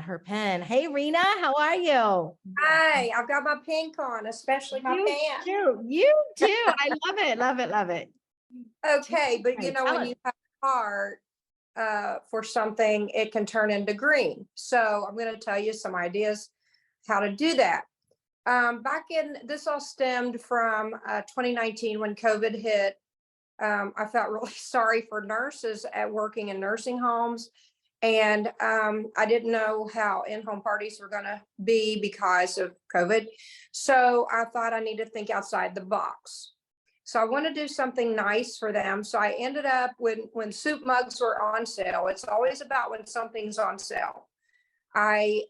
at her pen. Hey, Rena, how are you? Hi, I've got my pink on, especially my You pants. too. You too. I love it. Love it. Love it. Okay, but Right. Tell when us. you have a heart for something, it can turn into green. So I'm going to tell you some ideas how to do that. Back in this all stemmed from 2019 when COVID hit. I felt really sorry for nurses at working in nursing homes. And I didn't know how in-home parties were going to be because of COVID. So I thought I need to think outside the box. So I want to do something nice for them. So I ended up when soup mugs were on sale. It's always about when something's on sale. I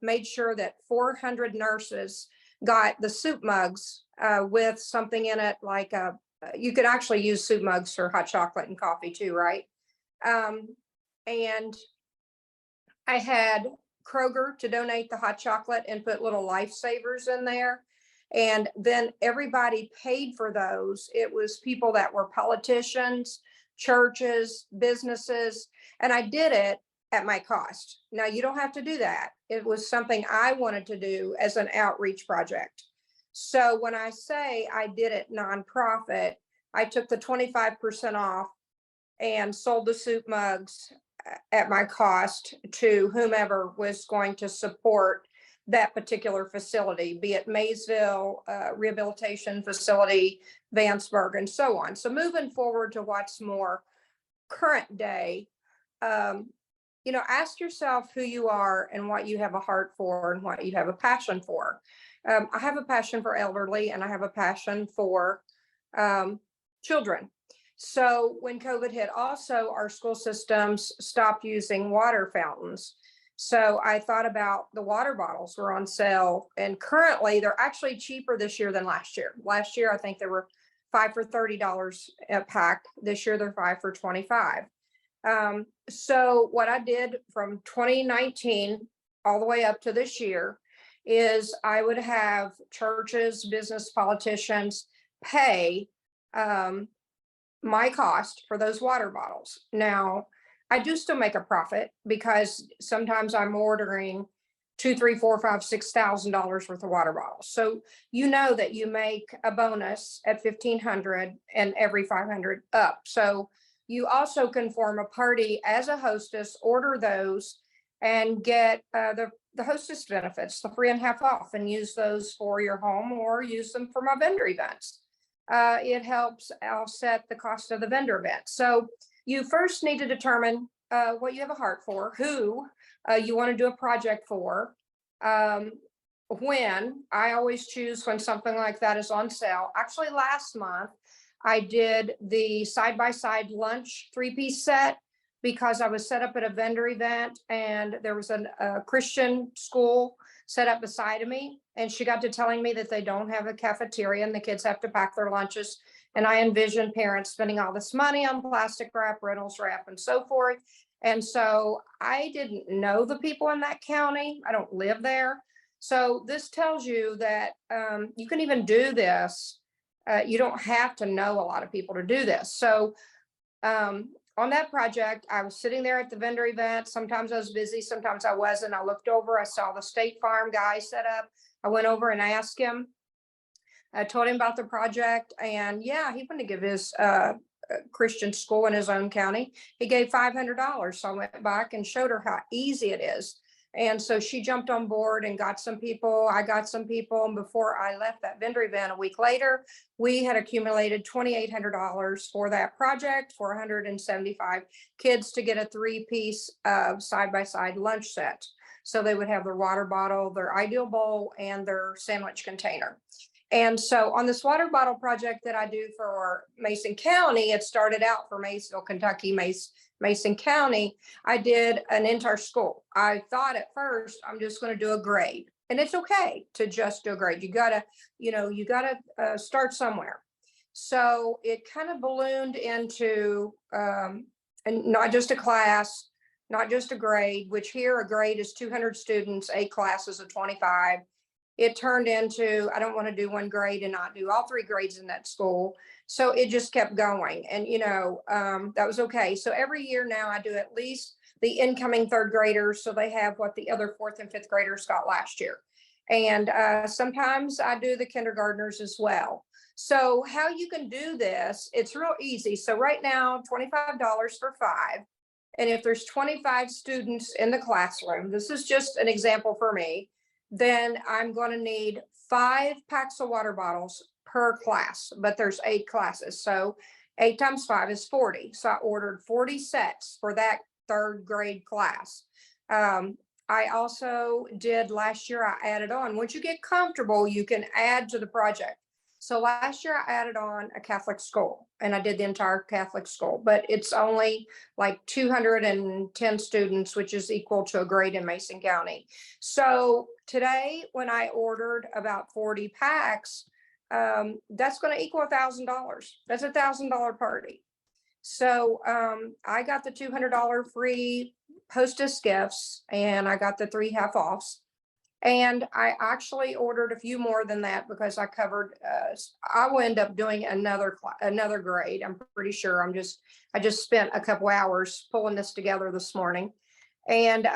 made sure that 400 nurses got the soup mugs with something in it, like you could actually use soup mugs for hot chocolate and coffee too, right? Um, and I had Kroger to donate the hot chocolate and put little lifesavers in there. And then everybody paid for those. It was people that were politicians, churches, businesses, and I did it at my cost. Now, you don't have to do that. It was something I wanted to do as an outreach project. So when I say I did it nonprofit, I took the 25% off and sold the soup mugs at my cost to whomever was going to support that particular facility, be it Maysville Rehabilitation Facility, Vanceburg, and so on. So moving forward to what's more current day, ask yourself who you are and what you have a heart for and what you have a passion for. I have a passion for elderly and I have a passion for children. So when COVID hit, also our school systems stopped using water fountains. So I thought about the water bottles were on sale, and currently they're actually cheaper this year than last year. Last year, I think they were 5 for $30 a pack. This year, they're 5 for 25. So what I did from 2019 all the way up to this year is I would have churches, business, politicians pay my cost for those water bottles. Now, I do still make a profit because sometimes I'm ordering two, three, four, five, $6,000 worth of water bottles. So you know that you make a bonus at 1,500 and every 500 up. So you also can form a party as a hostess, order those, and get the hostess benefits, the 3.5 off, and use those for your home or use them for my vendor events. It helps offset the cost of the vendor event. So you first need to determine what you have a heart for, who you want to do a project for. When I always choose when something like that is on sale. Actually, last month I did the side-by-side lunch 3-piece set because I was set up at a vendor event and there was a Christian school set up beside of me. And she got to telling me that they don't have a cafeteria and the kids have to pack their lunches. And I envision parents spending all this money on plastic wrap, Reynolds wrap, and so forth. And so I didn't know the people in that county. I don't live there. So this tells you that you can even do this. You don't have to know a lot of people to do this. So on that project, I was sitting there at the vendor event. Sometimes I was busy, sometimes I wasn't. I looked over, I saw the State Farm guy set up. I went over and asked him. I told him about the project, and yeah, he wanted to give his Christian school in his own county. He gave $500. So I went back and showed her how easy it is. And so she jumped on board and got some people. I got some people. And before I left that vendor event a week later, we had accumulated $2,800 for that project for 175 kids to get a 3-piece side-by-side lunch set. So they would have their water bottle, their ideal bowl, and their sandwich container. And so on this water bottle project that I do for Mason County, it started out for Maysville, Kentucky, Mason County. I did an entire school. I thought at first I'm just going to do a grade, and it's okay to just do a grade. You gotta start somewhere. So it kind of ballooned into and not just a class, not just a grade, which here a grade is 200 students, a class is a 25. It turned into, I don't want to do one grade and not do all 3 grades in that school. So it just kept going. And, that was okay. So every year now I do at least the incoming third graders, so they have what the other fourth and fifth graders got last year. And sometimes I do the kindergartners as well. So how you can do this, it's real easy. So right now, $25 for 5. And if there's 25 students in the classroom, this is just an example for me, then I'm going to need 5 packs of water bottles per class, but there's 8 classes. So 8 times 5 is 40. So I ordered 40 sets for that third grade class. I also did last year, I added on, once you get comfortable, you can add to the project. So last year I added on a Catholic school and I did the entire Catholic school, but it's only like 210 students, which is equal to a grade in Mason County. So today, when I ordered about 40 packs, that's going to equal $1,000. That's $1,000 party. So I got the $200 free hostess gifts and I got the 3 half offs. And I actually ordered a few more than that because I covered, I will end up doing another grade. I'm pretty sure. I just spent a couple hours pulling this together this morning. And,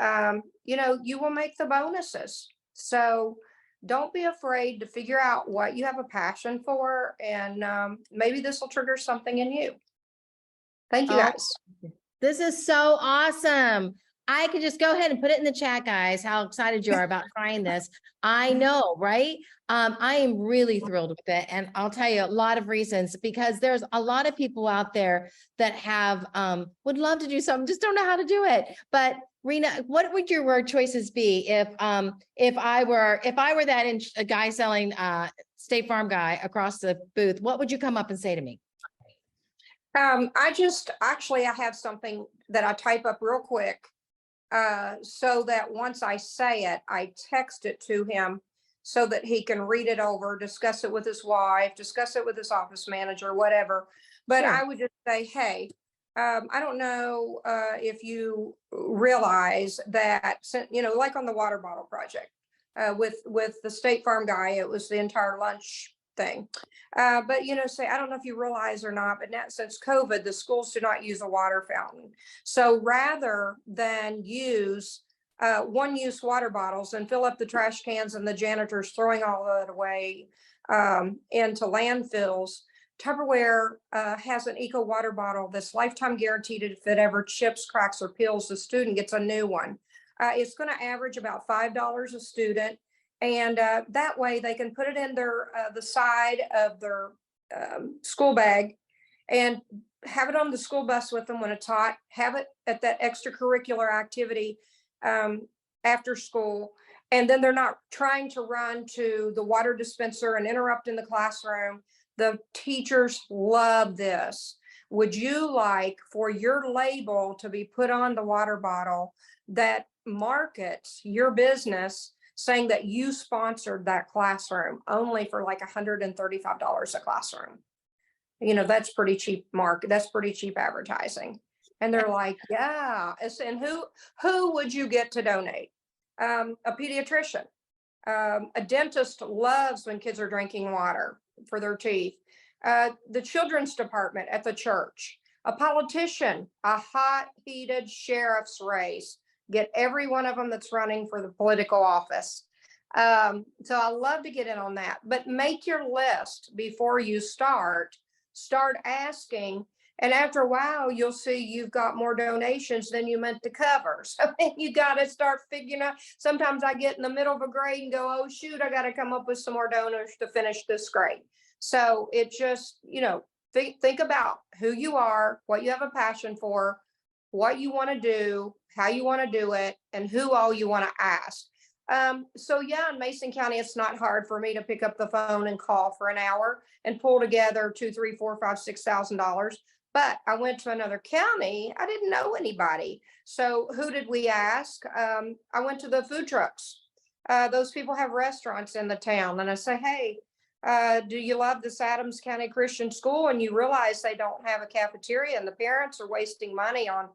you will make the bonuses. So don't be afraid to figure out what you have a passion for. And maybe this will trigger something in you. Thank you, guys. This is so awesome. I could just go ahead and put it in the chat, guys, how excited you are about trying this. I know, right? I am really thrilled with it. And I'll tell you a lot of reasons, because there's a lot of people out there that have, would love to do something, just don't know how to do it. But Rena, what would your word choices be if I were that a guy selling State Farm guy across the booth? What would you come up and say to me? I have something that I type up real quick. So that once I say it, I text it to him so that he can read it over, discuss it with his wife, discuss it with his office manager, whatever. But Sure. I would just say, hey, I don't know if you realize that, like on the water bottle project with the State Farm guy, it was the entire lunch thing. But say, I don't know if you realize or not, but now since COVID, the schools do not use a water fountain. So rather than use one-use water bottles and fill up the trash cans and the janitors throwing all of it away into landfills, Tupperware has an eco water bottle that's lifetime guaranteed. If it ever chips, cracks, or peels, the student gets a new one. It's going to average about $5 a student. And that way they can put it in their the side of their school bag and have it on the school bus with them when it's hot, have it at that extracurricular activity after school. And then they're not trying to run to the water dispenser and interrupt in the classroom. The teachers love this. Would you like for your label to be put on the water bottle that markets your business, saying that you sponsored that classroom only for like $135 a classroom? That's pretty cheap that's pretty cheap advertising. And they're like, yeah. And who would you get to donate? A pediatrician. A dentist loves when kids are drinking water for their teeth. The children's department at the church. A politician, a hot heated sheriff's race. Get every one of them that's running for the political office. So I love to get in on that, but make your list before you start asking. And after a while, you'll see you've got more donations than you meant to cover. So then you got to start figuring out. Sometimes I get in the middle of a grade and go, oh, shoot, I got to come up with some more donors to finish this grade. So it just, think about who you are, what you have a passion for, what you want to do, how you want to do it, and who all you want to ask. So yeah, in Mason County, it's not hard for me to pick up the phone and call for an hour and pull together $2,000, $3,000, $4,000, $5,000, $6,000. But I went to another county. I didn't know anybody. So who did we ask? I went to the food trucks. Those people have restaurants in the town. And I say, hey, do you love this Adams County Christian School? And you realize they don't have a cafeteria and the parents are wasting money on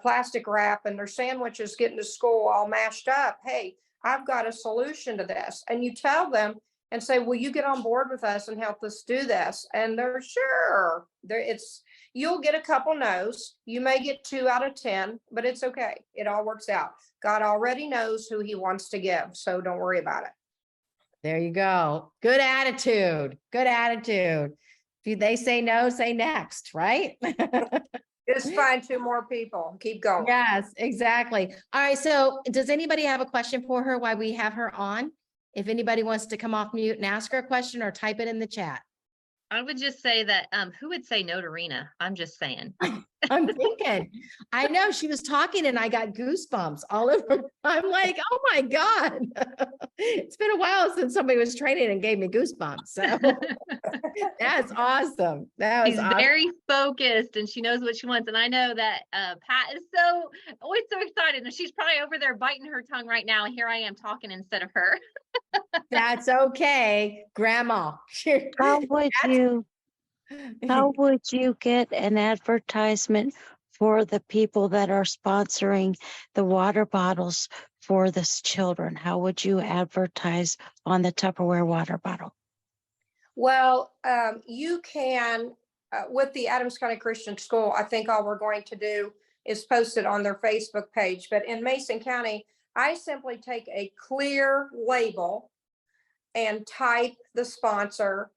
plastic wrap and their sandwiches getting to school all mashed up. Hey, I've got a solution to this. And you tell them and say, will you get on board with us and help us do this? And they're sure. You'll get a couple no's. You may get 2 out of 10, but it's okay. It all works out. God already knows who he wants to give, so don't worry about it. There you go. Good attitude. Good attitude. If they say no, say next, right? Just find 2 more people. Keep going. Yes, exactly. All right. So does anybody have a question for her while we have her on? If anybody wants to come off mute and ask her a question or type it in the chat. I would just say that who would say no to Rena? I'm just saying. I'm thinking, I know she was talking and I got goosebumps all over. I'm like, oh my God. It's been a while since somebody was training and gave me goosebumps. So that's awesome. That was She's awesome. very focused and she knows what she wants. And I know that Pat is always so excited. And she's probably over there biting her tongue right now. And here I am talking instead of her. That's okay, Grandma. How would you get an advertisement for the people that are sponsoring the water bottles for the children? How would you advertise on the Tupperware water bottle? Well, you can, with the Adams County Christian School, I think all we're going to do is post it on their Facebook page. But in Mason County, I simply take a clear label and type the sponsor,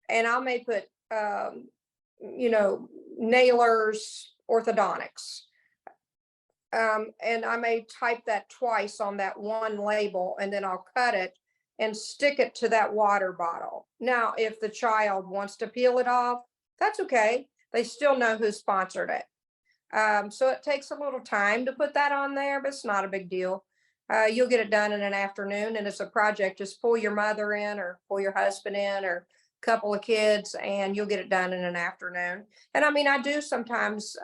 and I may put, Nailers Orthodontics. And I may type that twice on that one label, and then I'll cut it and stick it to that water bottle. Now, if the child wants to peel it off, that's okay. They still know who sponsored it. So it takes a little time to put that on there, but it's not a big deal. You'll get it done in an afternoon, and it's a project. Just pull your mother in or pull your husband in or a couple of kids, and you'll get it done in an afternoon. And I mean, I do sometimes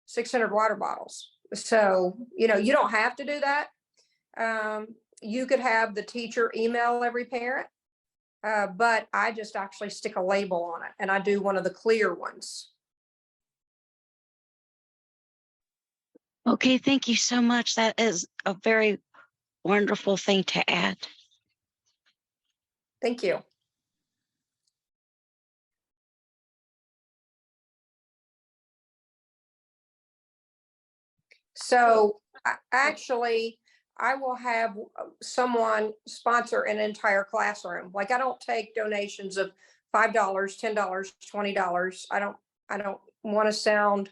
600 water bottles. So, you don't have to do that. You could have the teacher email every parent, but I just actually stick a label on it, and I do one of the clear ones. Okay, thank you so much. That is a very wonderful thing to add. Thank you. So actually, I will have someone sponsor an entire classroom. Like, I don't take donations of $5, $10, $20. I don't want to sound,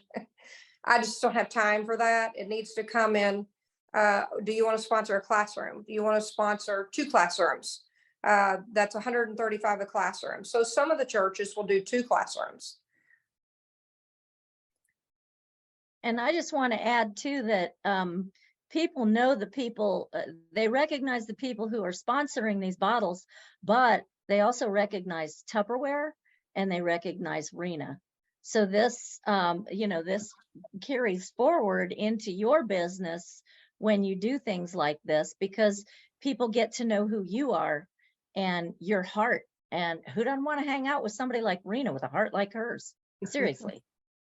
I just don't have time for that. It needs to come in. Do you want to sponsor a classroom? Do you want to sponsor 2 classrooms? That's 135 a classroom. So some of the churches will do 2 classrooms. And I just want to add too that people know the people, they recognize the people who are sponsoring these bottles, but they also recognize Tupperware and they recognize Rena. So this, this carries forward into your business when you do things like this, because people get to know who you are and your heart. And who doesn't want to hang out with somebody like Rena with a heart like hers? Seriously.